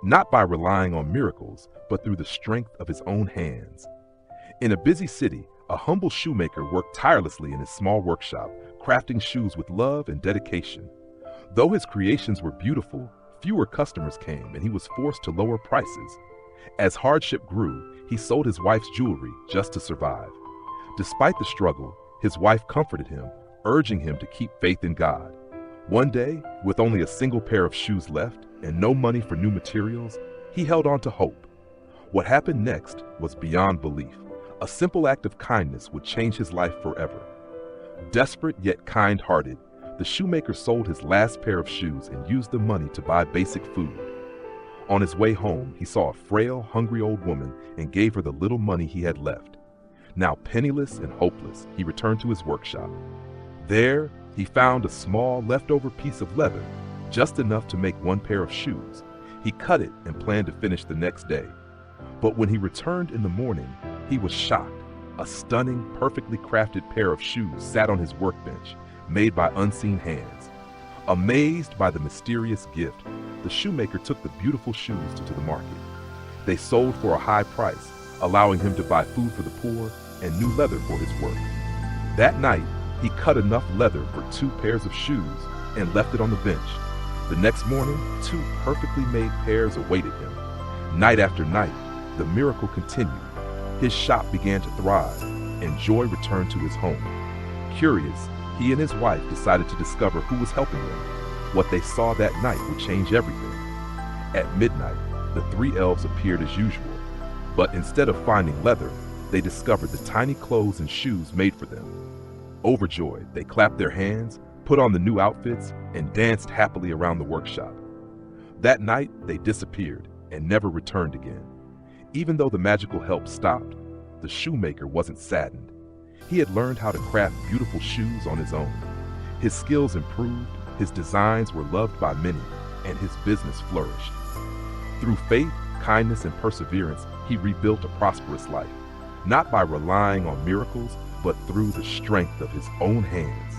not by relying on miracles, but through the strength of his own hands. In a busy city, a humble shoemaker worked tirelessly in his small workshop, crafting shoes with love and dedication. Though his creations were beautiful, fewer customers came and he was forced to lower prices. As hardship grew, he sold his wife's jewelry just to survive. Despite the struggle, his wife comforted him, urging him to keep faith in God. One day, with only a single pair of shoes left and no money for new materials, he held on to hope. What happened next was beyond belief. A simple act of kindness would change his life forever. Desperate yet kind-hearted, the shoemaker sold his last pair of shoes and used the money to buy basic food. On his way home, he saw a frail, hungry old woman and gave her the little money he had left. Now penniless and hopeless, he returned to his workshop. There, he found a small leftover piece of leather, just enough to make one pair of shoes. He cut it and planned to finish the next day. But when he returned in the morning, he was shocked. A stunning, perfectly crafted pair of shoes sat on his workbench, made by unseen hands. Amazed by the mysterious gift, the shoemaker took the beautiful shoes to the market. They sold for a high price, allowing him to buy food for the poor and new leather for his work. That night, he cut enough leather for 2 pairs of shoes and left it on the bench. The next morning, 2 perfectly made pairs awaited him. Night after night, the miracle continued. His shop began to thrive, and joy returned to his home. Curious, he and his wife decided to discover who was helping them. What they saw that night would change everything. At midnight, the 3 elves appeared as usual, but instead of finding leather, they discovered the tiny clothes and shoes made for them. Overjoyed, they clapped their hands, put on the new outfits, and danced happily around the workshop. That night, they disappeared and never returned again. Even though the magical help stopped, the shoemaker wasn't saddened. He had learned how to craft beautiful shoes on his own. His skills improved, his designs were loved by many, and his business flourished. Through faith, kindness, and perseverance, he rebuilt a prosperous life, not by relying on miracles, but through the strength of his own hands.